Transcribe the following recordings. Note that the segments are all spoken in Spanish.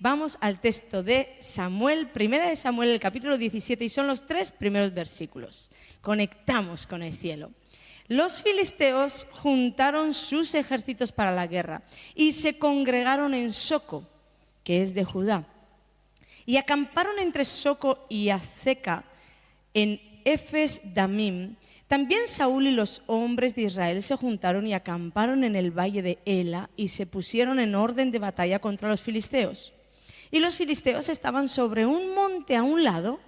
Vamos al texto de Samuel, primera de Samuel, el capítulo 17, y son los 3 primeros versículos. Conectamos con el cielo. Los filisteos juntaron sus ejércitos para la guerra y se congregaron en Soco, que es de Judá, y acamparon entre Soco y Azeca en Efes-Damim. También Saúl y los hombres de Israel se juntaron y acamparon en el valle de Ela y se pusieron en orden de batalla contra los filisteos. Y los filisteos estaban sobre un monte a un lado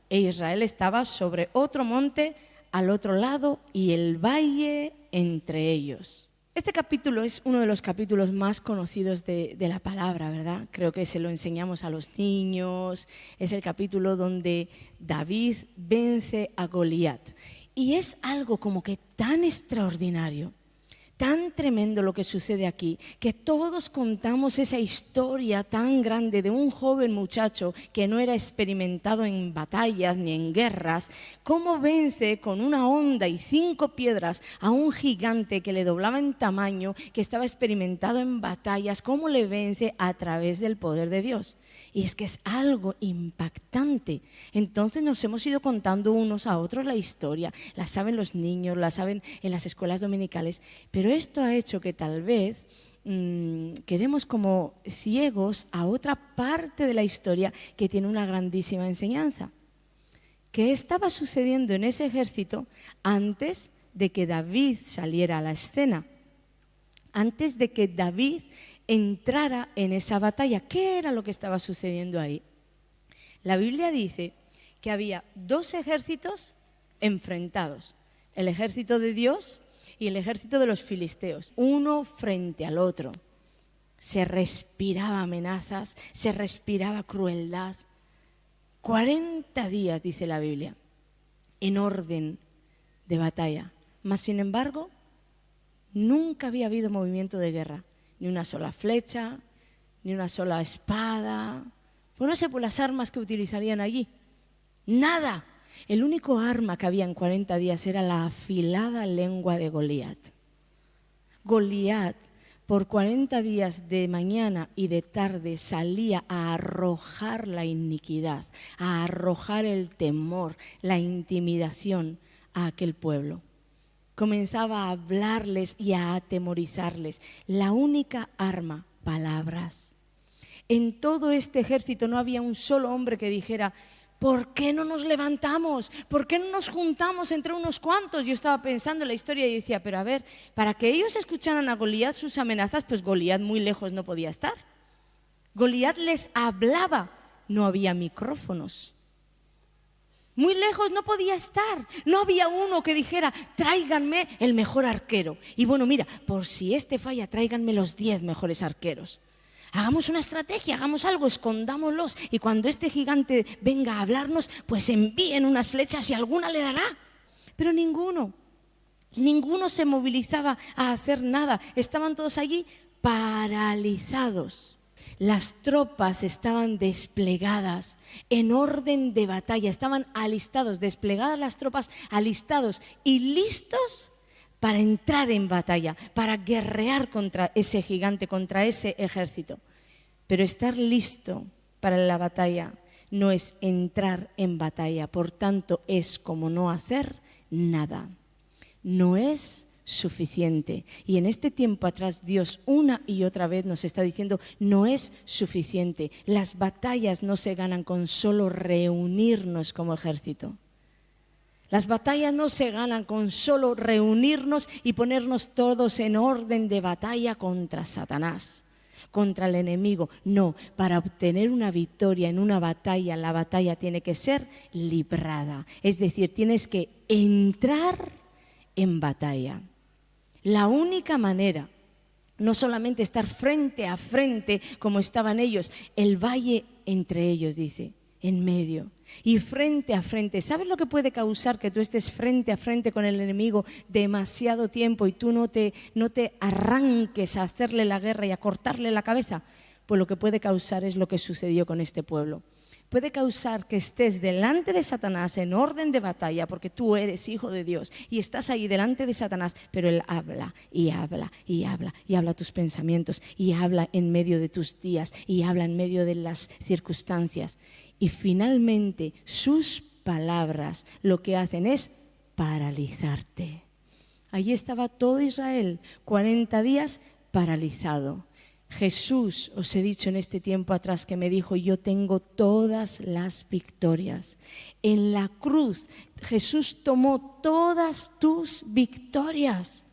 e Israel estaba sobre otro monte al otro lado y el valle entre ellos. Este capítulo es uno de los capítulos más conocidos de la palabra, ¿verdad? Creo que se lo enseñamos a los niños. Es el capítulo donde David vence a Goliat. Y es algo como que tan extraordinario, tan tremendo lo que sucede aquí, que todos contamos esa historia tan grande de un joven muchacho que no era experimentado en batallas ni en guerras, cómo vence con una honda y 5 piedras a un gigante que le doblaba en tamaño, que estaba experimentado en batallas, cómo le vence a través del poder de Dios. Y es que es algo impactante. Entonces nos hemos ido contando unos a otros la historia, la saben los niños, la saben en las escuelas dominicales, pero esto ha hecho que tal vez quedemos como ciegos a otra parte de la historia que tiene una grandísima enseñanza. ¿Qué estaba sucediendo en ese ejército antes de que David saliera a la escena? Antes de que David entrara en esa batalla, ¿qué era lo que estaba sucediendo ahí? La Biblia dice que había 2 ejércitos enfrentados, el ejército de Dios y el ejército de los filisteos, uno frente al otro. Se respiraba amenazas, se respiraba crueldad. 40 días, dice la Biblia, en orden de batalla. Mas, sin embargo, nunca había habido movimiento de guerra. Ni una sola flecha, ni una sola espada. Pues no sé por las armas que utilizarían allí. Nada. El único arma que había en 40 días era la afilada lengua de Goliat. Goliat, por 40 días de mañana y de tarde, salía a arrojar la iniquidad, a arrojar el temor, la intimidación a aquel pueblo. Comenzaba a hablarles y a atemorizarles. La única arma, palabras. En todo este ejército no había un solo hombre que dijera: ¿por qué no nos levantamos? ¿Por qué no nos juntamos entre unos cuantos? Yo estaba pensando en la historia y decía, pero a ver, para que ellos escucharan a Goliat sus amenazas, pues Goliat muy lejos no podía estar. Goliat les hablaba, no había micrófonos. Muy lejos no podía estar, no había uno que dijera: tráiganme el mejor arquero. Y bueno, mira, por si este falla, tráiganme los 10 mejores arqueros. Hagamos una estrategia, hagamos algo, escondámoslos y cuando este gigante venga a hablarnos, pues envíen unas flechas y alguna le dará. Pero ninguno se movilizaba a hacer nada, estaban todos allí paralizados. Las tropas estaban desplegadas en orden de batalla, estaban alistados, desplegadas las tropas, alistados y listos para entrar en batalla, para guerrear contra ese gigante, contra ese ejército. Pero estar listo para la batalla no es entrar en batalla, por tanto es como no hacer nada. No es suficiente. Y en este tiempo atrás Dios una y otra vez nos está diciendo: no es suficiente. Las batallas no se ganan con solo reunirnos como ejército. Las batallas no se ganan con solo reunirnos y ponernos todos en orden de batalla contra Satanás, contra el enemigo. No, para obtener una victoria en una batalla, la batalla tiene que ser librada. Es decir, tienes que entrar en batalla. La única manera, no solamente estar frente a frente como estaban ellos, el valle entre ellos, dice, en medio y frente a frente. ¿Sabes lo que puede causar que tú estés frente a frente con el enemigo demasiado tiempo y tú no te arranques a hacerle la guerra y a cortarle la cabeza? Pues lo que puede causar es lo que sucedió con este pueblo. puede causar que estés delante de Satanás en orden de batalla, porque tú eres hijo de Dios y estás ahí delante de Satanás, pero él habla y habla y habla y habla tus pensamientos y habla en medio de tus días y habla en medio de las circunstancias. Y finalmente sus palabras lo que hacen es paralizarte. Allí estaba todo Israel, 40 días paralizado. Jesús, os he dicho en este tiempo atrás que me dijo, yo tengo todas las victorias. En la cruz Jesús tomó todas tus victorias,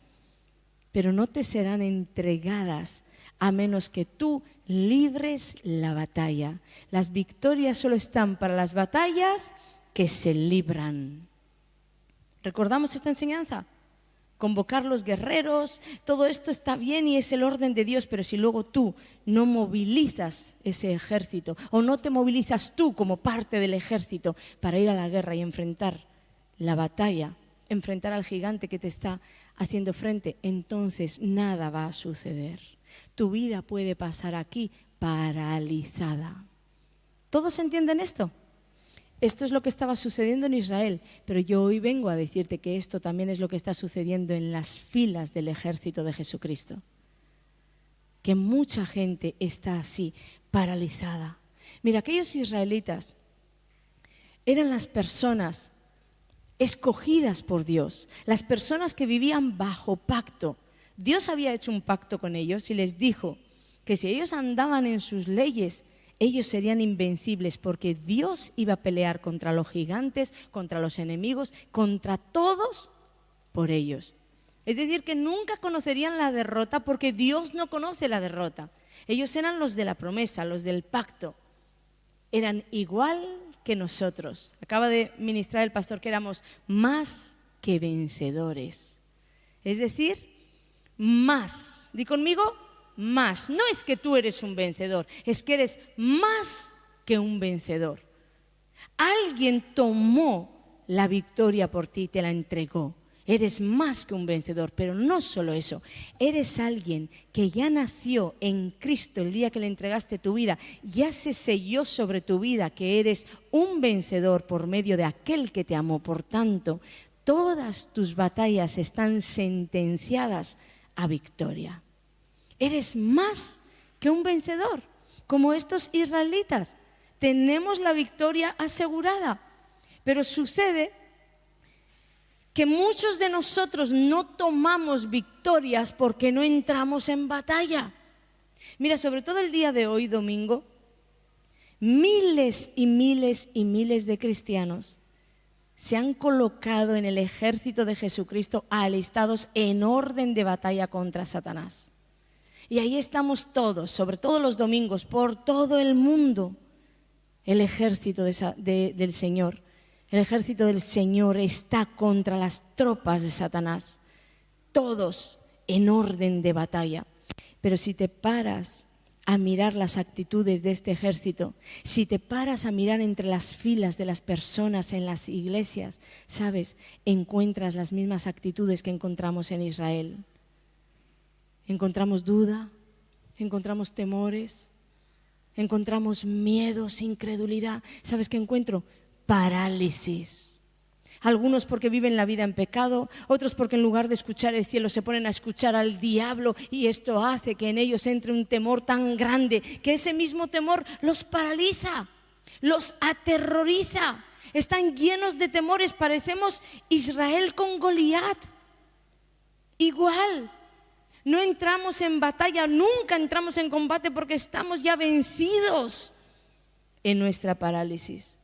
pero no te serán entregadas a menos que tú libres la batalla. Las victorias solo están para las batallas que se libran. ¿Recordamos esta enseñanza? Convocar los guerreros, todo esto está bien y es el orden de Dios, pero si luego tú no movilizas ese ejército o no te movilizas tú como parte del ejército para ir a la guerra y enfrentar la batalla, enfrentar al gigante que te está haciendo frente, entonces nada va a suceder. Tu vida puede pasar aquí paralizada. ¿Todos entienden esto? Esto es lo que estaba sucediendo en Israel, pero yo hoy vengo a decirte que esto también es lo que está sucediendo en las filas del ejército de Jesucristo. Que mucha gente está así, paralizada. Mira, aquellos israelitas eran las personas escogidas por Dios, las personas que vivían bajo pacto. Dios había hecho un pacto con ellos y les dijo que si ellos andaban en sus leyes, ellos serían invencibles porque Dios iba a pelear contra los gigantes, contra los enemigos, contra todos por ellos. Es decir, que nunca conocerían la derrota porque Dios no conoce la derrota. Ellos eran los de la promesa, los del pacto. Eran igual que nosotros. Acaba de ministrar el pastor que éramos más que vencedores. Es decir, más. Di conmigo, más. No es que tú eres un vencedor, es que eres más que un vencedor. Alguien tomó la victoria por ti y te la entregó. Eres más que un vencedor, pero no solo eso. Eres alguien que ya nació en Cristo el día que le entregaste tu vida. Ya se selló sobre tu vida que eres un vencedor por medio de aquel que te amó. Por tanto, todas tus batallas están sentenciadas a victoria. Eres más que un vencedor, como estos israelitas. Tenemos la victoria asegurada, pero sucede que muchos de nosotros no tomamos victorias porque no entramos en batalla. Mira, sobre todo el día de hoy, domingo, miles y miles y miles de cristianos se han colocado en el ejército de Jesucristo alistados en orden de batalla contra Satanás. Y ahí estamos todos, sobre todo los domingos, por todo el mundo, el ejército del Señor. El ejército del Señor está contra las tropas de Satanás, todos en orden de batalla. Pero si te paras a mirar las actitudes de este ejército, si te paras a mirar entre las filas de las personas en las iglesias, ¿sabes? Encuentras las mismas actitudes que encontramos en Israel. Encontramos duda, encontramos temores, encontramos miedos, incredulidad. ¿Sabes qué encuentro? Parálisis. Algunos porque viven la vida en pecado, otros porque en lugar de escuchar el cielo se ponen a escuchar al diablo y esto hace que en ellos entre un temor tan grande que ese mismo temor los paraliza, los aterroriza. Están llenos de temores, parecemos Israel con Goliat. Igual. No entramos en batalla, nunca entramos en combate porque estamos ya vencidos en nuestra parálisis.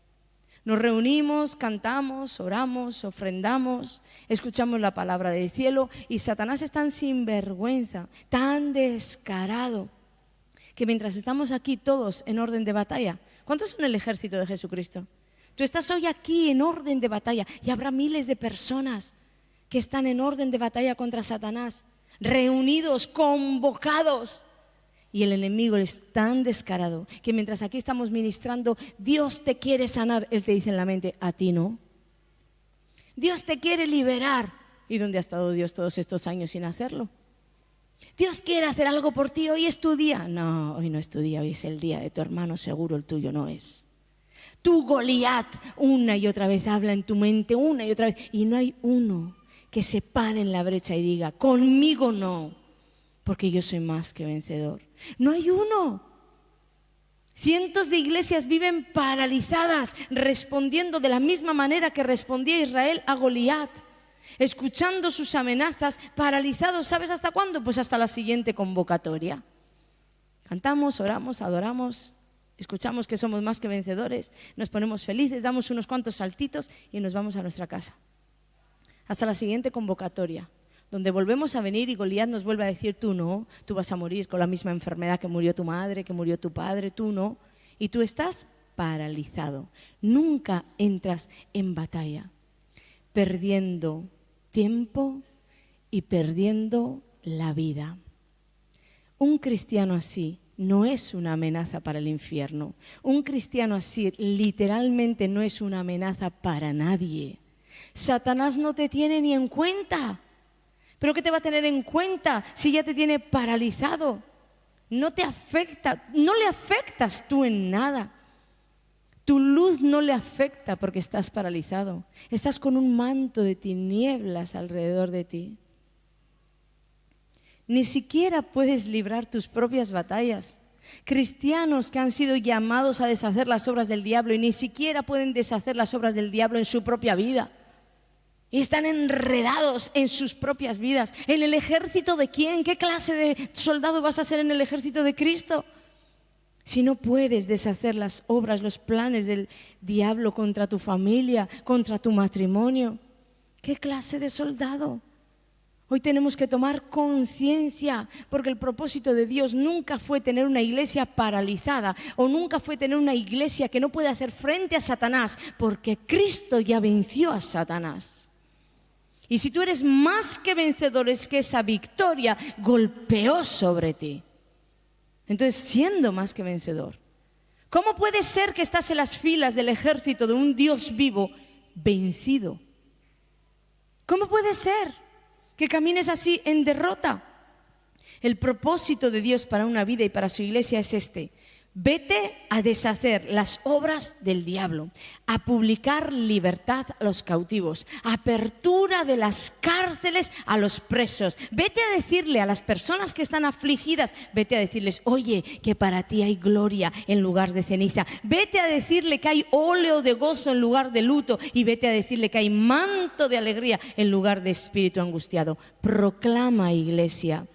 Nos reunimos, cantamos, oramos, ofrendamos, escuchamos la palabra del cielo y Satanás es tan sinvergüenza, tan descarado, que mientras estamos aquí todos en orden de batalla, ¿cuántos son el ejército de Jesucristo? Tú estás hoy aquí en orden de batalla y habrá miles de personas que están en orden de batalla contra Satanás, reunidos, convocados. Y el enemigo es tan descarado que mientras aquí estamos ministrando, Dios te quiere sanar, él te dice en la mente, a ti no. Dios te quiere liberar. ¿Y dónde ha estado Dios todos estos años sin hacerlo? Dios quiere hacer algo por ti, hoy es tu día. No, hoy no es tu día, hoy es el día de tu hermano, seguro el tuyo no es. Tu Goliat una y otra vez habla en tu mente, una y otra vez. Y no hay uno que se pare en la brecha y diga, conmigo no, porque yo soy más que vencedor. No hay uno. Cientos de iglesias viven paralizadas, respondiendo de la misma manera que respondía Israel a Goliat, escuchando sus amenazas, paralizados. ¿Sabes hasta cuándo? Pues hasta la siguiente convocatoria. Cantamos, oramos, adoramos, escuchamos que somos más que vencedores, nos ponemos felices, damos unos cuantos saltitos y nos vamos a nuestra casa. Hasta la siguiente convocatoria, donde volvemos a venir y Goliat nos vuelve a decir, tú no, tú vas a morir con la misma enfermedad que murió tu madre, que murió tu padre, tú no. Y tú estás paralizado, nunca entras en batalla, perdiendo tiempo y perdiendo la vida. Un cristiano así no es una amenaza para el infierno. Un cristiano así literalmente no es una amenaza para nadie. Satanás no te tiene ni en cuenta. ¿Pero qué te va a tener en cuenta si ya te tiene paralizado? No te afecta, no le afectas tú en nada. Tu luz no le afecta porque estás paralizado. Estás con un manto de tinieblas alrededor de ti. Ni siquiera puedes librar tus propias batallas. Cristianos que han sido llamados a deshacer las obras del diablo y ni siquiera pueden deshacer las obras del diablo en su propia vida. Y están enredados en sus propias vidas. ¿En el ejército de quién? ¿Qué clase de soldado vas a ser en el ejército de Cristo? Si no puedes deshacer las obras, los planes del diablo contra tu familia, contra tu matrimonio, ¿qué clase de soldado? Hoy tenemos que tomar conciencia, porque el propósito de Dios nunca fue tener una iglesia paralizada o nunca fue tener una iglesia que no puede hacer frente a Satanás, porque Cristo ya venció a Satanás. Y si tú eres más que vencedor, es que esa victoria golpeó sobre ti. Entonces, siendo más que vencedor, ¿cómo puede ser que estás en las filas del ejército de un Dios vivo vencido? ¿Cómo puede ser que camines así en derrota? El propósito de Dios para una vida y para su iglesia es este: vete a deshacer las obras del diablo, a publicar libertad a los cautivos, apertura de las cárceles a los presos. Vete a decirle a las personas que están afligidas, vete a decirles, oye, que para ti hay gloria en lugar de ceniza. Vete a decirle que hay óleo de gozo en lugar de luto y vete a decirle que hay manto de alegría en lugar de espíritu angustiado. Proclama, iglesia,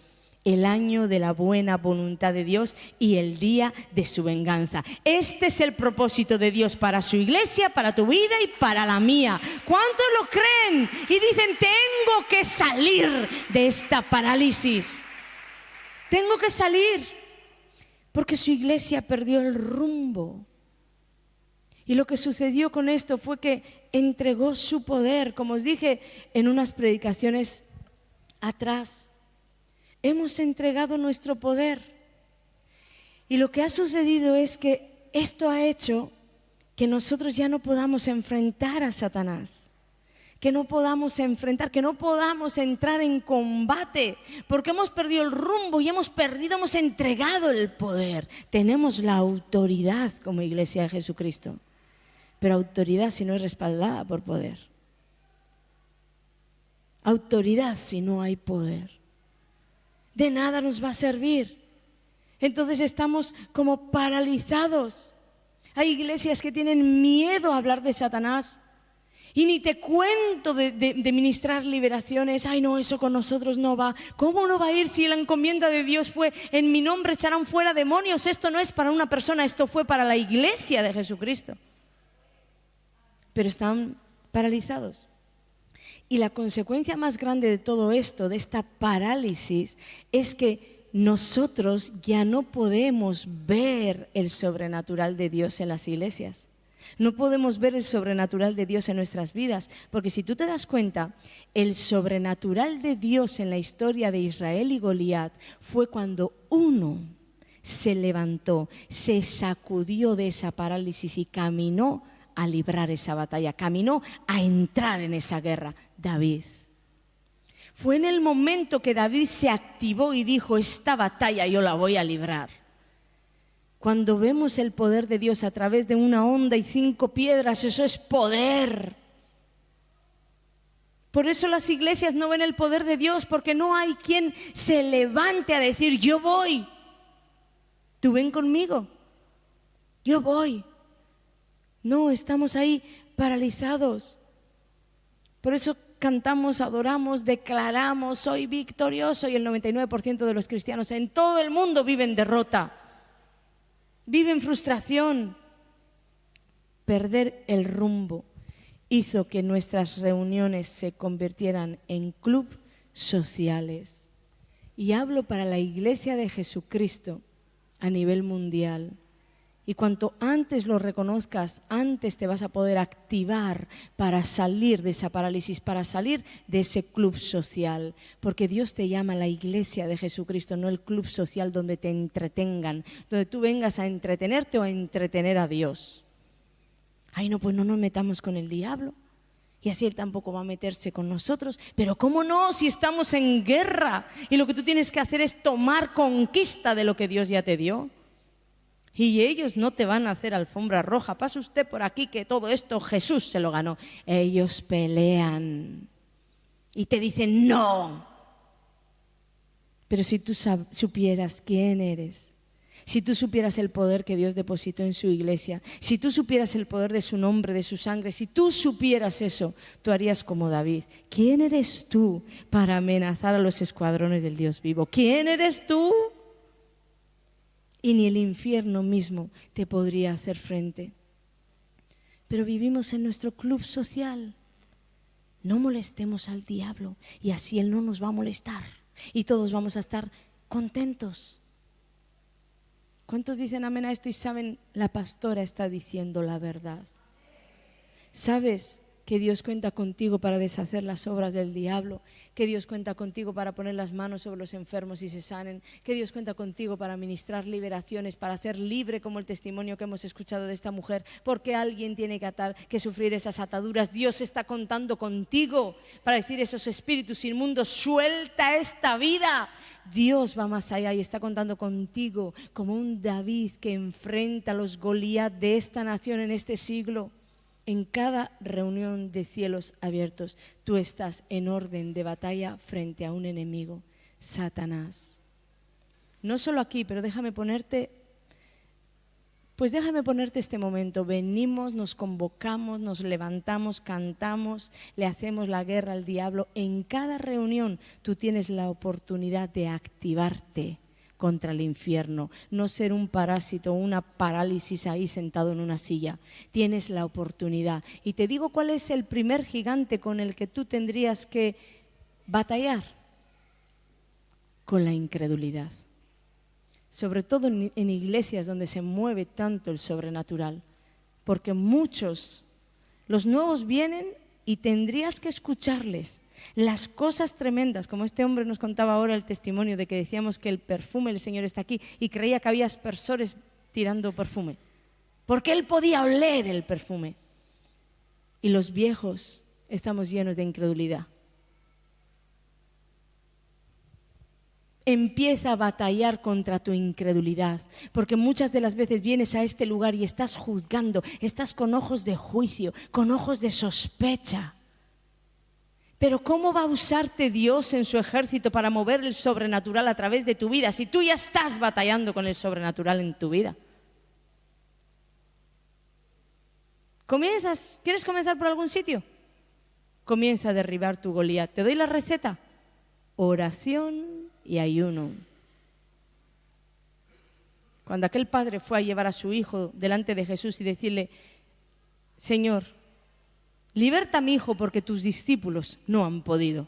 el año de la buena voluntad de Dios y el día de su venganza. Este es el propósito de Dios para su iglesia, para tu vida y para la mía. ¿Cuántos lo creen? Y dicen, tengo que salir de esta parálisis. Tengo que salir porque su iglesia perdió el rumbo. Y lo que sucedió con esto fue que entregó su poder, como os dije en unas predicaciones atrás. Hemos entregado nuestro poder. Y lo que ha sucedido es que esto ha hecho que nosotros ya no podamos enfrentar a Satanás, que no podamos enfrentar, que no podamos entrar en combate, porque hemos perdido el rumbo y hemos entregado el poder. Tenemos la autoridad como iglesia de Jesucristo, pero autoridad si no es respaldada por poder. Autoridad si no hay poder. De nada nos va a servir. Entonces estamos como paralizados. Hay iglesias que tienen miedo a hablar de Satanás. Y ni te cuento de ministrar liberaciones. Ay, no, eso con nosotros no va. ¿Cómo no va a ir si la encomienda de Dios fue en mi nombre echarán fuera demonios? Esto no es para una persona, esto fue para la iglesia de Jesucristo. Pero están paralizados. Y la consecuencia más grande de todo esto, de esta parálisis, es que nosotros ya no podemos ver el sobrenatural de Dios en las iglesias. No podemos ver el sobrenatural de Dios en nuestras vidas, porque si tú te das cuenta, el sobrenatural de Dios en la historia de Israel y Goliat fue cuando uno se levantó, se sacudió de esa parálisis y caminó a librar esa batalla, caminó a entrar en esa guerra. David. Fue en el momento que David se activó y dijo, esta batalla yo la voy a librar. Cuando vemos el poder de Dios a través de una onda y 5 piedras, eso es poder. Por eso las iglesias no ven el poder de Dios, porque no hay quien se levante a decir, yo voy. Tú ven conmigo, yo voy. No, estamos ahí paralizados. Por eso cantamos, adoramos, declaramos, soy victorioso, y el 99% de los cristianos en todo el mundo viven derrota, viven frustración. Perder el rumbo hizo que nuestras reuniones se convirtieran en club sociales. Y hablo para la Iglesia de Jesucristo a nivel mundial. Y cuanto antes lo reconozcas, antes te vas a poder activar para salir de esa parálisis, para salir de ese club social. Porque Dios te llama a la Iglesia de Jesucristo, no el club social donde te entretengan, donde tú vengas a entretenerte o a entretener a Dios. Ay, no, pues no nos metamos con el diablo. Y así él tampoco va a meterse con nosotros. Pero ¿cómo no? Si estamos en guerra y lo que tú tienes que hacer es tomar conquista de lo que Dios ya te dio. Y ellos no te van a hacer alfombra roja. Pase usted por aquí que todo esto Jesús se lo ganó. Ellos pelean y te dicen no. Pero si tú supieras quién eres, si tú supieras el poder que Dios depositó en su iglesia, si tú supieras el poder de su nombre, de su sangre, si tú supieras eso, tú harías como David. ¿Quién eres tú para amenazar a los escuadrones del Dios vivo? ¿Quién eres tú? Y ni el infierno mismo te podría hacer frente. Pero vivimos en nuestro club social. No molestemos al diablo y así él no nos va a molestar y todos vamos a estar contentos. ¿Cuántos dicen amén a esto y saben, la pastora está diciendo la verdad? ¿Sabes que Dios cuenta contigo para deshacer las obras del diablo? Que Dios cuenta contigo para poner las manos sobre los enfermos y se sanen. Que Dios cuenta contigo para ministrar liberaciones, para ser libre, como el testimonio que hemos escuchado de esta mujer, porque alguien tiene que sufrir esas ataduras. Dios está contando contigo para decir esos espíritus inmundos, suelta esta vida. Dios va más allá y está contando contigo como un David que enfrenta a los Goliat de esta nación en este siglo. En cada reunión de cielos abiertos, tú estás en orden de batalla frente a un enemigo, Satanás. No solo aquí, pero déjame ponerte este momento. Venimos, nos convocamos, nos levantamos, cantamos, le hacemos la guerra al diablo. En cada reunión tú tienes la oportunidad de activarte contra el infierno, no ser un parásito, una parálisis ahí sentado en una silla. Tienes la oportunidad. Y te digo cuál es el primer gigante con el que tú tendrías que batallar: con la incredulidad. Sobre todo en iglesias donde se mueve tanto el sobrenatural, porque muchos, los nuevos vienen y tendrías que escucharles las cosas tremendas, como este hombre nos contaba ahora el testimonio de que decíamos que el perfume del Señor está aquí y creía que había aspersores tirando perfume, porque él podía oler el perfume. Y los viejos estamos llenos de incredulidad. Empieza a batallar contra tu incredulidad, porque muchas de las veces vienes a este lugar y estás juzgando, estás con ojos de juicio, con ojos de sospecha. Pero ¿cómo va a usarte Dios en su ejército para mover el sobrenatural a través de tu vida si tú ya estás batallando con el sobrenatural en tu vida? ¿Quieres comenzar por algún sitio? Comienza a derribar tu Goliat. ¿Te doy la receta? Oración y ayuno. Cuando aquel padre fue a llevar a su hijo delante de Jesús y decirle: Señor, liberta a mi hijo porque tus discípulos no han podido.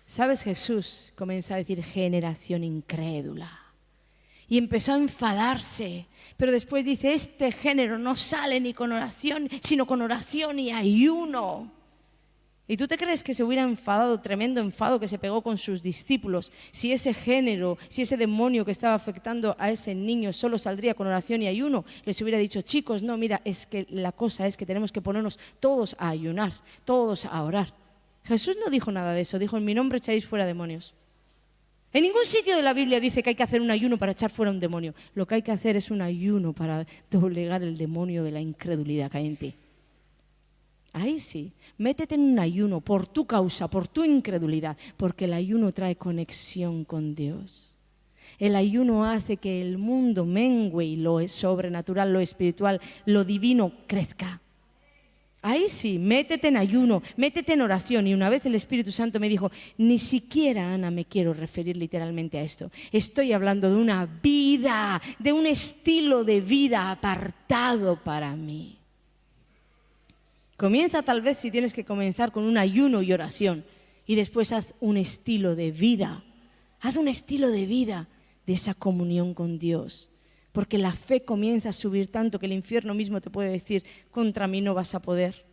¿Sabes? Jesús comenzó a decir: generación incrédula. Y empezó a enfadarse, pero después dice: este género no sale ni con oración, sino con oración y ayuno. ¿Y tú te crees que se hubiera enfadado, tremendo enfado que se pegó con sus discípulos, si ese género, si ese demonio que estaba afectando a ese niño solo saldría con oración y ayuno? Les hubiera dicho: chicos, no, mira, es que la cosa es que tenemos que ponernos todos a ayunar, todos a orar. Jesús no dijo nada de eso, dijo: en mi nombre echaréis fuera demonios. En ningún sitio de la Biblia dice que hay que hacer un ayuno para echar fuera un demonio. Lo que hay que hacer es un ayuno para doblegar el demonio de la incredulidad que hay en ti. Ahí sí, métete en un ayuno por tu causa, por tu incredulidad, porque el ayuno trae conexión con Dios. El ayuno hace que el mundo mengue y lo sobrenatural, lo espiritual, lo divino crezca. Ahí sí, métete en ayuno, métete en oración. Y una vez el Espíritu Santo me dijo, ni siquiera, Ana, me quiero referir literalmente a esto. Estoy hablando de una vida, de un estilo de vida apartado para mí. Comienza tal vez si tienes que comenzar con un ayuno y oración y después haz un estilo de vida. Haz un estilo de vida de esa comunión con Dios. Porque la fe comienza a subir tanto que el infierno mismo te puede decir, contra mí no vas a poder.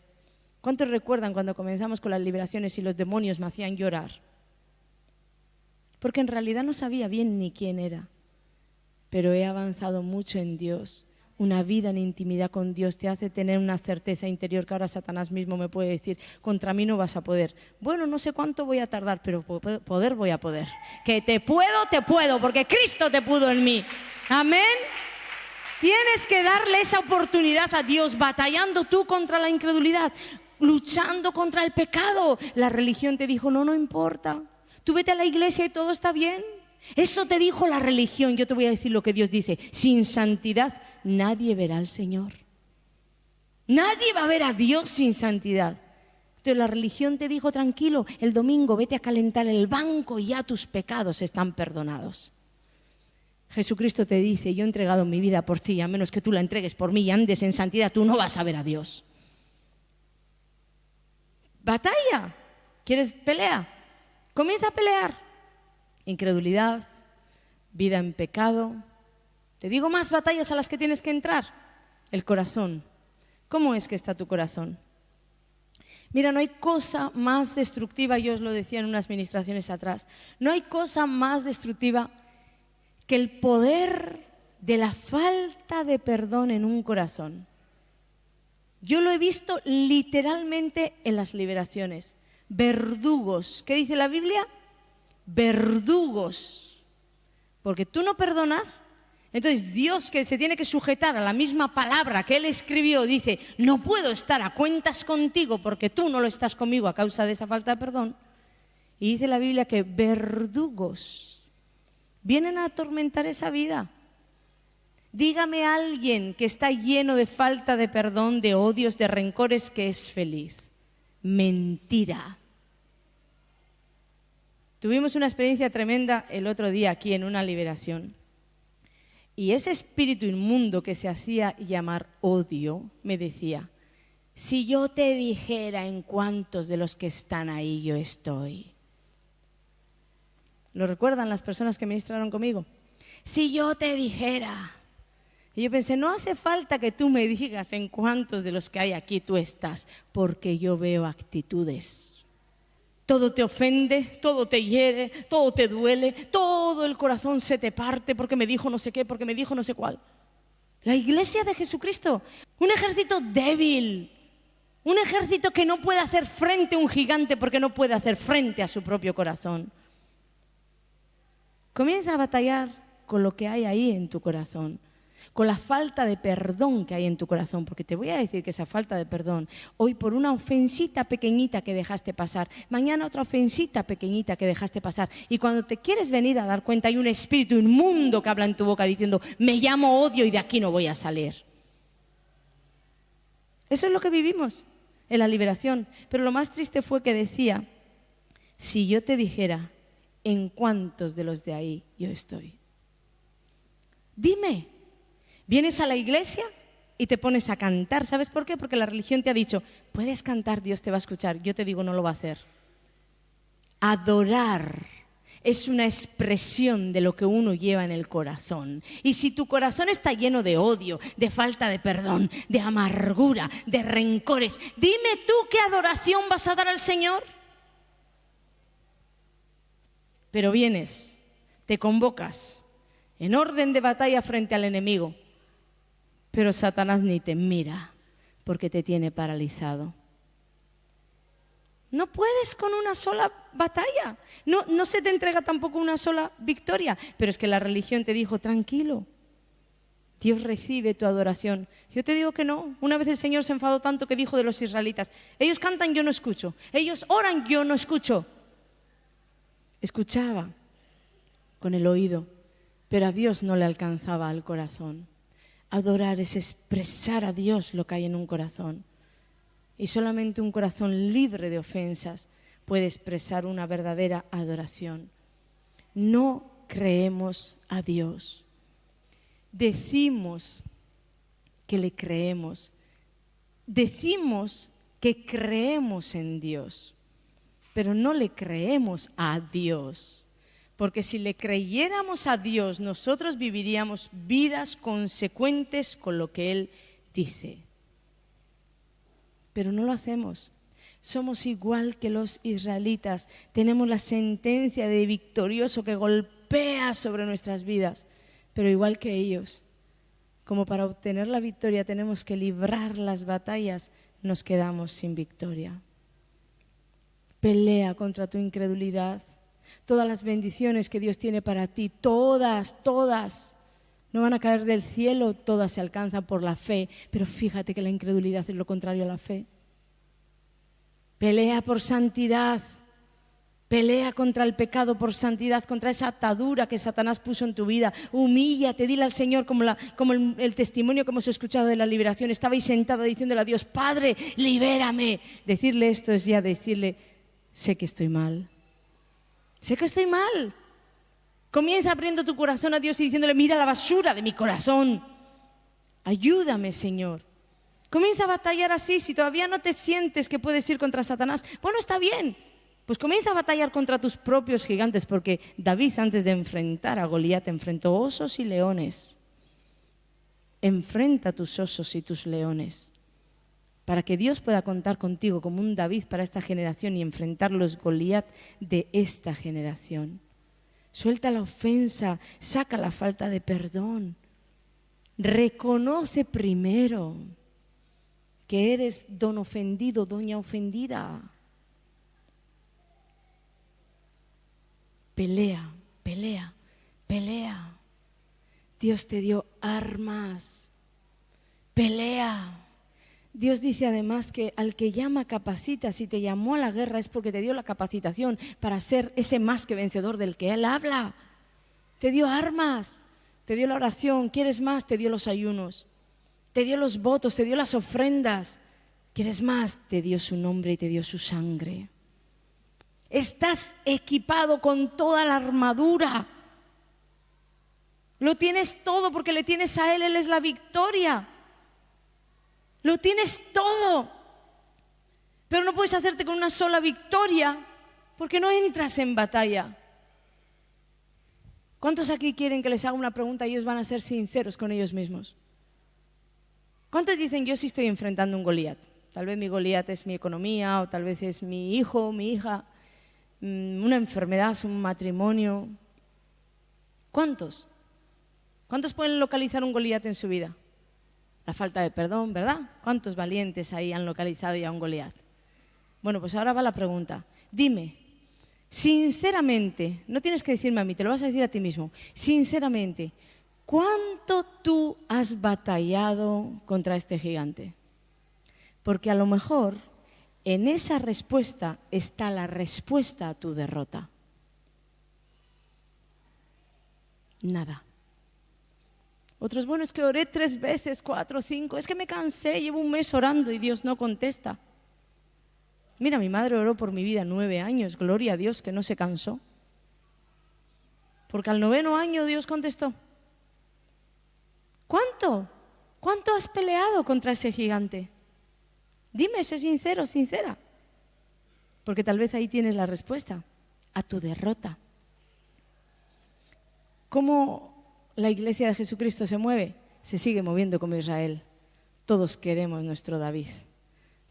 ¿Cuántos recuerdan cuando comenzamos con las liberaciones y los demonios me hacían llorar? Porque en realidad no sabía bien ni quién era. Pero he avanzado mucho en Dios. Una vida en intimidad con Dios te hace tener una certeza interior que ahora Satanás mismo me puede decir, contra mí no vas a poder. Bueno, no sé cuánto voy a tardar, pero poder voy a poder. Que te puedo, porque Cristo te pudo en mí. Amén. Tienes que darle esa oportunidad a Dios, batallando tú contra la incredulidad, luchando contra el pecado. La religión te dijo, no importa. Tú vete a la iglesia y todo está bien. Eso te dijo la religión. Yo te voy a decir lo que Dios dice. Sin santidad nadie verá al Señor. Nadie va a ver a Dios sin santidad. Entonces la religión te dijo, tranquilo, el domingo vete a calentar el banco y ya tus pecados están perdonados. Jesucristo te dice, yo he entregado mi vida por ti, a menos que tú la entregues por mí y andes en santidad, tú no vas a ver a Dios. Batalla. ¿Quieres pelea? Comienza a pelear. Incredulidad, vida en pecado. Te digo más batallas a las que tienes que entrar. El corazón. ¿Cómo es que está tu corazón? Mira, no hay cosa más destructiva, yo os lo decía en unas ministraciones atrás, no hay cosa más destructiva que el poder de la falta de perdón en un corazón. Yo lo he visto literalmente en las liberaciones. Verdugos. ¿Qué dice la Biblia? Verdugos. Porque tú no perdonas, entonces Dios, que se tiene que sujetar a la misma palabra que Él escribió, dice, no puedo estar a cuentas contigo porque tú no lo estás conmigo a causa de esa falta de perdón. Y dice la Biblia que verdugos vienen a atormentar esa vida. Dígame a alguien que está lleno de falta de perdón, de odios, de rencores, que es feliz. Mentira. Tuvimos una experiencia tremenda el otro día aquí en una liberación. Y ese espíritu inmundo que se hacía llamar odio me decía, si yo te dijera en cuántos de los que están ahí yo estoy. ¿Lo recuerdan las personas que ministraron conmigo? Si yo te dijera. Y yo pensé, no hace falta que tú me digas en cuántos de los que hay aquí tú estás, porque yo veo actitudes. Todo te ofende, todo te hiere, todo te duele, todo el corazón se te parte porque me dijo no sé qué, porque me dijo no sé cuál. La iglesia de Jesucristo, un ejército débil, un ejército que no puede hacer frente a un gigante porque no puede hacer frente a su propio corazón. Comienza a batallar con lo que hay ahí en tu corazón, con la falta de perdón que hay en tu corazón, porque te voy a decir que esa falta de perdón, hoy por una ofensita pequeñita que dejaste pasar, mañana otra ofensita pequeñita que dejaste pasar, y cuando te quieres venir a dar cuenta hay un espíritu inmundo que habla en tu boca diciendo, me llamo odio y de aquí no voy a salir. Eso es lo que vivimos en la liberación, pero lo más triste fue que decía, si yo te dijera en cuántos de los de ahí yo estoy. Dime. Vienes a la iglesia y te pones a cantar. ¿Sabes por qué? Porque la religión te ha dicho, puedes cantar, Dios te va a escuchar. Yo te digo, no lo va a hacer. Adorar es una expresión de lo que uno lleva en el corazón. Y si tu corazón está lleno de odio, de falta de perdón, de amargura, de rencores, dime tú qué adoración vas a dar al Señor. Pero vienes, te convocas en orden de batalla frente al enemigo. Pero Satanás ni te mira porque te tiene paralizado. No puedes con una sola batalla. No se te entrega tampoco una sola victoria. Pero es que la religión te dijo, tranquilo, Dios recibe tu adoración. Yo te digo que no. Una vez el Señor se enfadó tanto que dijo de los israelitas, ellos cantan, yo no escucho. Ellos oran, yo no escucho. Escuchaba con el oído, pero a Dios no le alcanzaba al corazón. Adorar es expresar a Dios lo que hay en un corazón. Y solamente un corazón libre de ofensas puede expresar una verdadera adoración. No creemos a Dios. Decimos que le creemos. Decimos que creemos en Dios, pero no le creemos a Dios. Porque si le creyéramos a Dios, nosotros viviríamos vidas consecuentes con lo que Él dice. Pero no lo hacemos. Somos igual que los israelitas. Tenemos la sentencia de victorioso que golpea sobre nuestras vidas. Pero igual que ellos, como para obtener la victoria tenemos que librar las batallas, nos quedamos sin victoria. Pelea contra tu incredulidad. Todas las bendiciones que Dios tiene para ti, todas, no van a caer del cielo, todas se alcanzan por la fe. Pero fíjate que la incredulidad es lo contrario a la fe. Pelea por santidad. Pelea contra el pecado por santidad, contra esa atadura que Satanás puso en tu vida. Humíllate, dile al Señor como el testimonio que hemos escuchado de la liberación. Estabais sentada diciéndole a Dios, Padre, libérame. Decirle esto es ya decirle, sé que estoy mal. Sé que estoy mal. Comienza abriendo tu corazón a Dios y diciéndole, mira la basura de mi corazón. Ayúdame, Señor. Comienza a batallar así. Si todavía no te sientes que puedes ir contra Satanás, bueno, está bien. Pues comienza a batallar contra tus propios gigantes, porque David, antes de enfrentar a Goliat, enfrentó osos y leones. Enfrenta tus osos y tus leones, para que Dios pueda contar contigo como un David para esta generación y enfrentar los Goliat de esta generación. Suelta la ofensa, saca la falta de perdón. Reconoce primero que eres don ofendido, doña ofendida. Pelea, pelea, pelea. Dios te dio armas. Pelea. Dios dice además que al que llama capacita. Si te llamó a la guerra es porque te dio la capacitación para ser ese más que vencedor del que Él habla. Te dio armas, te dio la oración. ¿Quieres más? Te dio los ayunos. Te dio los votos, te dio las ofrendas. ¿Quieres más? Te dio su nombre y te dio su sangre. Estás equipado con toda la armadura. Lo tienes todo porque le tienes a Él, Él es la victoria. Lo tienes todo. Pero no puedes hacerte con una sola victoria porque no entras en batalla. ¿Cuántos aquí quieren que les haga una pregunta y ellos van a ser sinceros con ellos mismos? ¿Cuántos dicen, yo sí estoy enfrentando un Goliat? Tal vez mi Goliat es mi economía, o tal vez es mi hijo, mi hija, una enfermedad, un matrimonio. ¿Cuántos? ¿Cuántos pueden localizar un Goliat en su vida? La falta de perdón, ¿verdad? ¿Cuántos valientes ahí han localizado ya un Goliat? Bueno, pues ahora va la pregunta. Dime, sinceramente, no tienes que decirme a mí, te lo vas a decir a ti mismo. Sinceramente, ¿cuánto tú has batallado contra este gigante? Porque a lo mejor en esa respuesta está la respuesta a tu derrota. Nada. Otros, bueno, es que oré 3 veces, 4, 5, es que me cansé, llevo un mes orando y Dios no contesta. Mira, mi madre oró por mi vida 9 años, gloria a Dios que no se cansó. Porque al 9º año Dios contestó. ¿Cuánto? ¿Cuánto has peleado contra ese gigante? Dime, sé sincero, sincera. Porque tal vez ahí tienes la respuesta a tu derrota. ¿Cómo la iglesia de Jesucristo se mueve? Se sigue moviendo como Israel. Todos queremos nuestro David.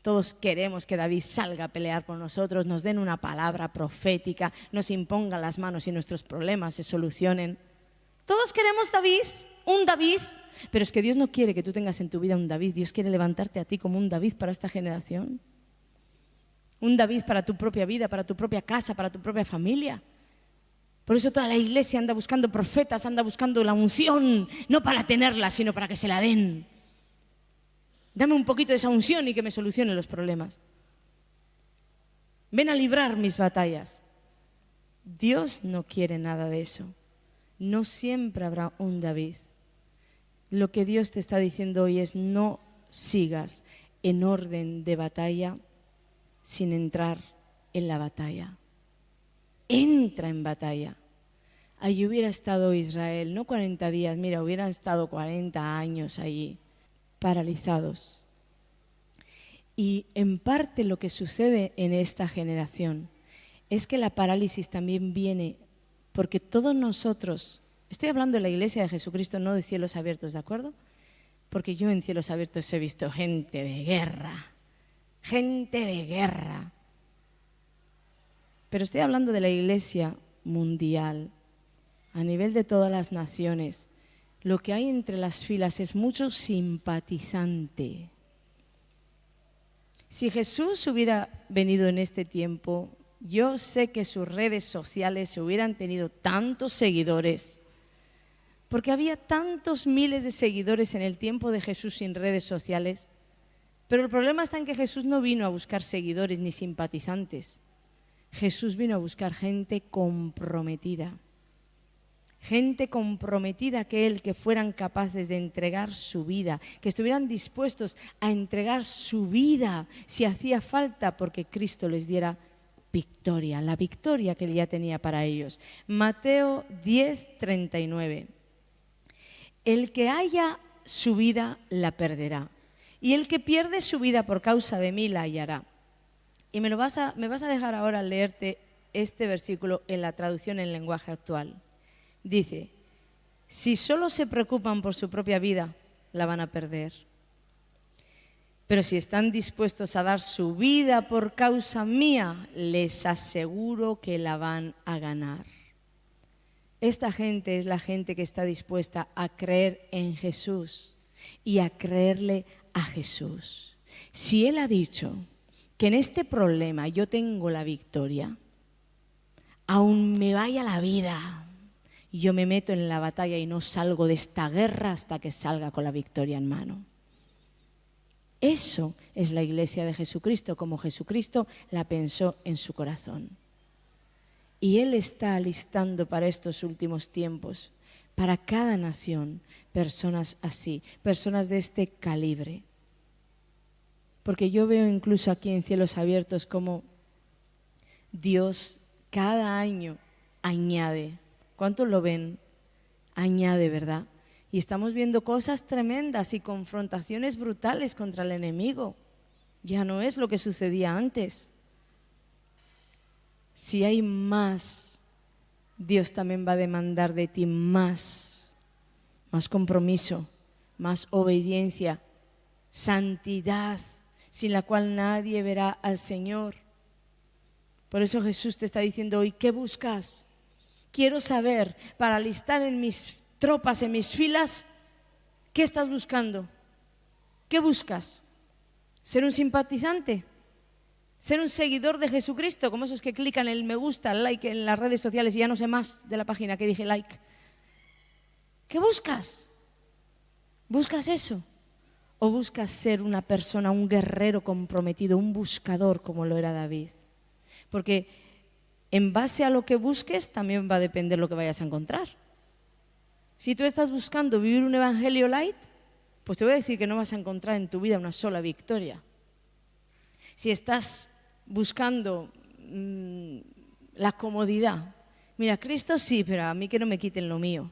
Todos queremos que David salga a pelear por nosotros, nos den una palabra profética, nos imponga las manos y nuestros problemas se solucionen. Todos queremos David, un David. Pero es que Dios no quiere que tú tengas en tu vida un David. Dios quiere levantarte a ti como un David para esta generación. Un David para tu propia vida, para tu propia casa, para tu propia familia. Por eso toda la iglesia anda buscando profetas, anda buscando la unción, no para tenerla, sino para que se la den. Dame un poquito de esa unción y que me solucione los problemas. Ven a librar mis batallas. Dios no quiere nada de eso. No siempre habrá un David. Lo que Dios te está diciendo hoy es: no sigas en orden de batalla sin entrar en la batalla. Entra en batalla. Ahí hubiera estado Israel, no 40 días, mira, hubieran estado 40 años allí, paralizados. Y en parte lo que sucede en esta generación es que la parálisis también viene porque todos nosotros, estoy hablando de la iglesia de Jesucristo, no de Cielos Abiertos, ¿de acuerdo? Porque yo en Cielos Abiertos he visto gente de guerra, gente de guerra. Pero estoy hablando de la iglesia mundial, a nivel de todas las naciones. Lo que hay entre las filas es mucho simpatizante. Si Jesús hubiera venido en este tiempo, yo sé que sus redes sociales se hubieran tenido tantos seguidores, porque había tantos miles de seguidores en el tiempo de Jesús sin redes sociales. Pero el problema está en que Jesús no vino a buscar seguidores ni simpatizantes. Jesús vino a buscar gente comprometida. Gente comprometida que fueran capaces de entregar su vida, que estuvieran dispuestos a entregar su vida si hacía falta, porque Cristo les diera victoria, la victoria que Él ya tenía para ellos. Mateo 10:39. El que haya su vida la perderá, y el que pierde su vida por causa de mí la hallará. Y me vas a dejar ahora leerte este versículo en la traducción en lenguaje actual. Dice: si solo se preocupan por su propia vida, la van a perder. Pero si están dispuestos a dar su vida por causa mía, les aseguro que la van a ganar. Esta gente es la gente que está dispuesta a creer en Jesús y a creerle a Jesús. Si Él ha dicho que en este problema yo tengo la victoria, aún me vaya la vida, yo me meto en la batalla y no salgo de esta guerra hasta que salga con la victoria en mano. Eso es la iglesia de Jesucristo, como Jesucristo la pensó en su corazón. Y Él está alistando para estos últimos tiempos, para cada nación, personas así, personas de este calibre. Porque yo veo incluso aquí en Cielos Abiertos como Dios cada año añade. ¿Cuántos lo ven? Añade, ¿verdad? Y estamos viendo cosas tremendas y confrontaciones brutales contra el enemigo. Ya no es lo que sucedía antes. Si hay más, Dios también va a demandar de ti más compromiso, más obediencia, santidad, sin la cual nadie verá al Señor. Por eso Jesús te está diciendo hoy: ¿qué buscas? Quiero saber, para alistar en mis tropas, en mis filas, ¿qué estás buscando? ¿Qué buscas? ¿Ser un simpatizante? ¿Ser un seguidor de Jesucristo? Como esos que clican el me gusta, el like en las redes sociales y ya no sé más de la página que dije like. ¿Qué buscas? ¿Buscas eso? ¿O buscas ser una persona, un guerrero comprometido, un buscador como lo era David? Porque en base a lo que busques también va a depender lo que vayas a encontrar. Si tú estás buscando vivir un evangelio light, pues te voy a decir que no vas a encontrar en tu vida una sola victoria. Si estás buscando la comodidad, mira, Cristo sí, pero a mí que no me quiten lo mío.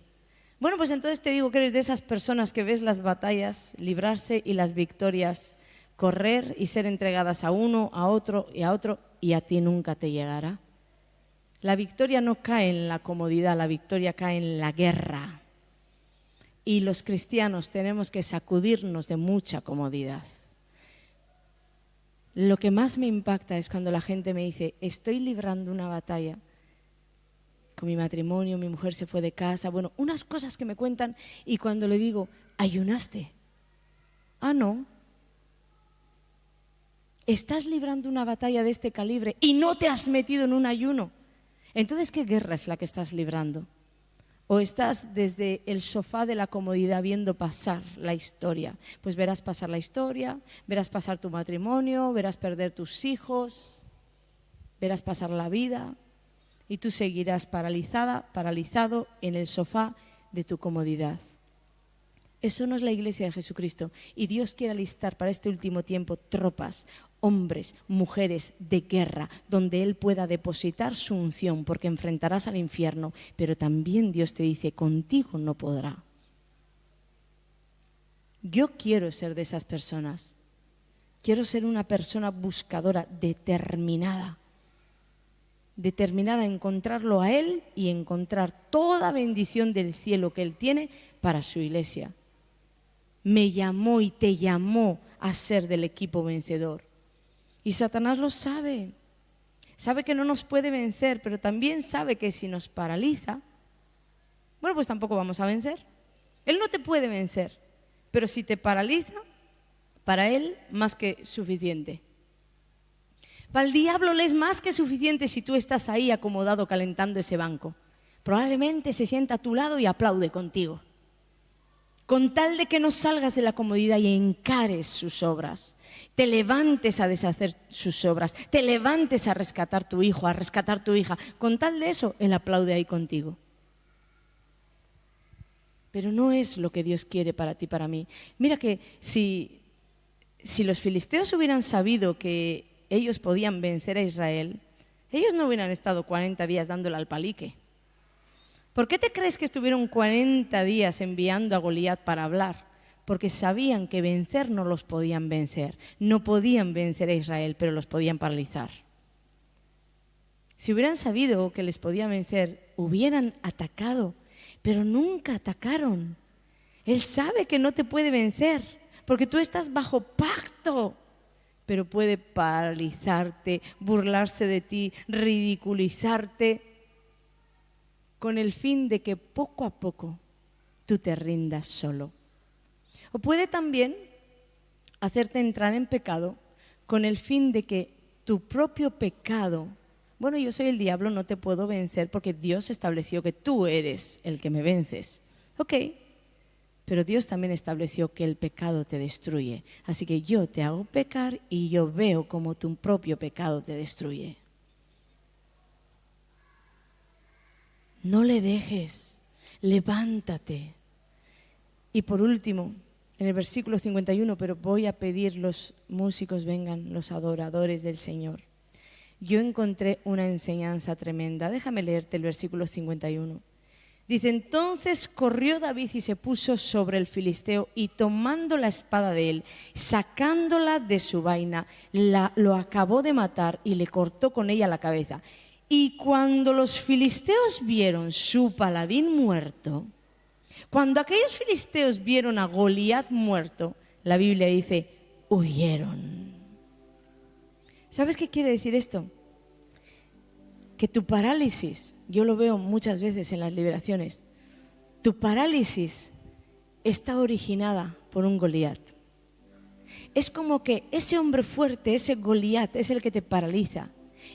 Bueno, pues entonces te digo que eres de esas personas que ves las batallas librarse y las victorias correr y ser entregadas a uno, a otro, y a ti nunca te llegará. La victoria no cae en la comodidad, la victoria cae en la guerra. Y los cristianos tenemos que sacudirnos de mucha comodidad. Lo que más me impacta es cuando la gente me dice: estoy librando una batalla con mi matrimonio, mi mujer se fue de casa, bueno, unas cosas que me cuentan, y cuando le digo: ¿ayunaste? Ah, no. Estás librando una batalla de este calibre y no te has metido en un ayuno. Entonces, ¿qué guerra es la que estás librando? ¿O estás desde el sofá de la comodidad viendo pasar la historia? Pues verás pasar la historia, verás pasar tu matrimonio, verás perder tus hijos, verás pasar la vida y tú seguirás paralizado en el sofá de tu comodidad. Eso no es la iglesia de Jesucristo. Y Dios quiere alistar para este último tiempo tropas, hombres, mujeres de guerra, donde Él pueda depositar su unción, porque enfrentarás al infierno, pero también Dios te dice, contigo no podrá. Yo quiero ser de esas personas. Quiero ser una persona buscadora, determinada a encontrarlo a Él y encontrar toda bendición del cielo que Él tiene para su iglesia. Me llamó y te llamó a ser del equipo vencedor. Y Satanás lo sabe. Sabe que no nos puede vencer, pero también sabe que si nos paraliza, bueno, pues tampoco vamos a vencer. Él no te puede vencer, pero si te paraliza, para él más que suficiente. Para el diablo le es más que suficiente si tú estás ahí acomodado calentando ese banco. Probablemente se sienta a tu lado y aplaude contigo. Con tal de que no salgas de la comodidad y encares sus obras, te levantes a deshacer sus obras, te levantes a rescatar tu hijo, a rescatar tu hija, con tal de eso, Él aplaude ahí contigo. Pero no es lo que Dios quiere para ti, para mí. Mira que si los filisteos hubieran sabido que ellos podían vencer a Israel, ellos no hubieran estado 40 días dándole al palique. ¿Por qué te crees que estuvieron 40 días enviando a Goliat para hablar? Porque sabían que vencer no los podían vencer. No podían vencer a Israel, pero los podían paralizar. Si hubieran sabido que les podía vencer, hubieran atacado, pero nunca atacaron. Él sabe que no te puede vencer, porque tú estás bajo pacto, pero puede paralizarte, burlarse de ti, ridiculizarte, con el fin de que poco a poco tú te rindas solo. O puede también hacerte entrar en pecado con el fin de que tu propio pecado, bueno, yo soy el diablo, no te puedo vencer porque Dios estableció que tú eres el que me vences. Ok, pero Dios también estableció que el pecado te destruye. Así que yo te hago pecar y yo veo cómo tu propio pecado te destruye. No le dejes, levántate. Y por último, en el versículo 51, pero voy a pedir los músicos vengan, los adoradores del Señor. Yo encontré una enseñanza tremenda. Déjame leerte el versículo 51. Dice, entonces corrió David y se puso sobre el filisteo y tomando la espada de él, sacándola de su vaina, lo acabó de matar y le cortó con ella la cabeza. Y cuando los filisteos vieron su paladín muerto, cuando aquellos filisteos vieron a Goliat muerto, la Biblia dice, huyeron. ¿Sabes qué quiere decir esto? Que tu parálisis, yo lo veo muchas veces en las liberaciones, tu parálisis está originada por un Goliat. Es como que ese hombre fuerte, ese Goliat, es el que te paraliza.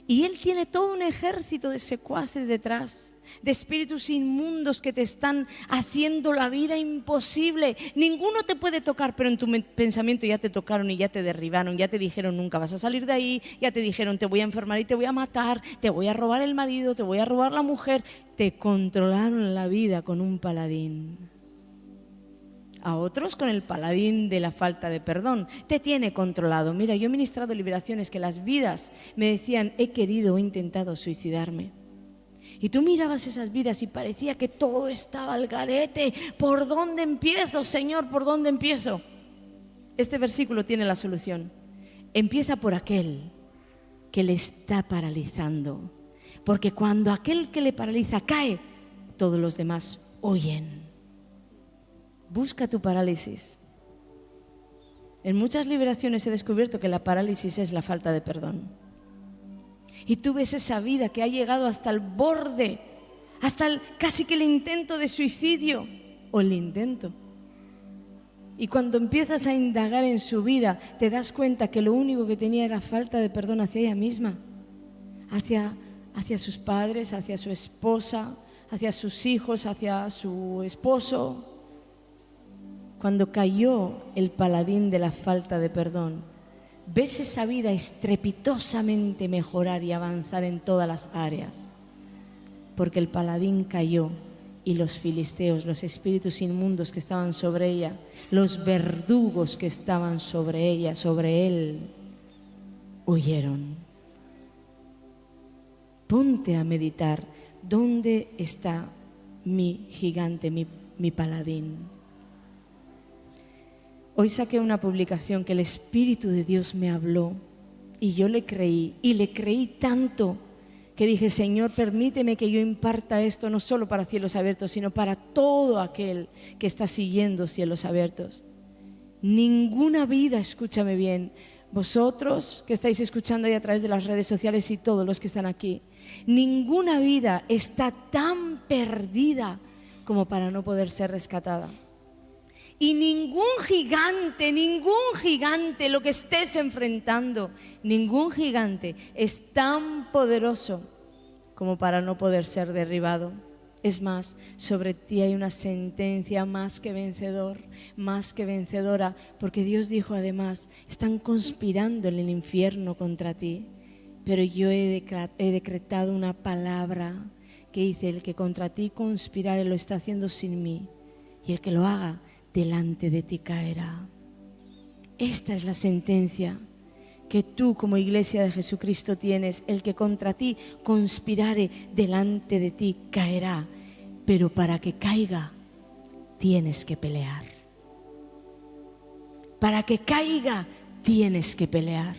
Y él tiene todo un ejército de secuaces detrás, de espíritus inmundos que te están haciendo la vida imposible. Ninguno te puede tocar, pero en tu pensamiento ya te tocaron y ya te derribaron, ya te dijeron nunca vas a salir de ahí, ya te dijeron te voy a enfermar y te voy a matar, te voy a robar el marido, te voy a robar la mujer. Te controlaron la vida con un paladín. A otros con el paladín de la falta de perdón. Te tiene controlado. Mira, yo he ministrado liberaciones que las vidas me decían, he querido o he intentado suicidarme. Y tú mirabas esas vidas y parecía que todo estaba al garete. ¿Por dónde empiezo, Señor? ¿Por dónde empiezo? Este versículo tiene la solución. Empieza por aquel que le está paralizando. Porque cuando aquel que le paraliza cae, todos los demás huyen. Busca tu parálisis. En muchas liberaciones he descubierto que la parálisis es la falta de perdón. Y tú ves esa vida que ha llegado hasta el borde, hasta casi que el intento de suicidio o el intento. Y cuando empiezas a indagar en su vida, te das cuenta que lo único que tenía era falta de perdón hacia ella misma, hacia sus padres, hacia su esposa, hacia sus hijos, hacia su esposo. Cuando cayó el paladín de la falta de perdón, ves esa vida estrepitosamente mejorar y avanzar en todas las áreas, porque el paladín cayó y los filisteos, los espíritus inmundos que estaban sobre ella, los verdugos que estaban sobre ella, sobre él, huyeron. Ponte a meditar, ¿dónde está mi gigante, mi paladín? Hoy saqué una publicación que el Espíritu de Dios me habló y yo le creí, y le creí tanto que dije: Señor, permíteme que yo imparta esto no solo para Cielos Abiertos, sino para todo aquel que está siguiendo Cielos Abiertos. Ninguna vida, escúchame bien, vosotros que estáis escuchando ahí a través de las redes sociales y todos los que están aquí, ninguna vida está tan perdida como para no poder ser rescatada. Y ningún gigante, lo que estés enfrentando, ningún gigante es tan poderoso como para no poder ser derribado. Es más, sobre ti hay una sentencia más que vencedora, porque Dios dijo además: están conspirando en el infierno contra ti, pero yo he decretado una palabra que dice: el que contra ti conspirare lo está haciendo sin mí, y el que lo haga delante de ti caerá. Esta es la sentencia que tú como iglesia de Jesucristo tienes: el que contra ti conspirare delante de ti caerá, pero para que caiga tienes que pelear. Para que caiga tienes que pelear.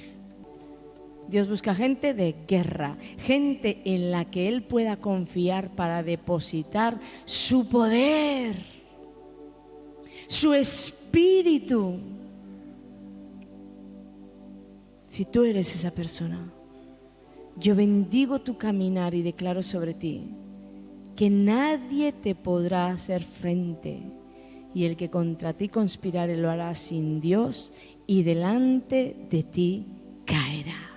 Dios busca gente de guerra, gente en la que Él pueda confiar para depositar su poder, su espíritu. Si tú eres esa persona, yo bendigo tu caminar y declaro sobre ti que nadie te podrá hacer frente, y el que contra ti conspirare lo hará sin Dios, y delante de ti caerá.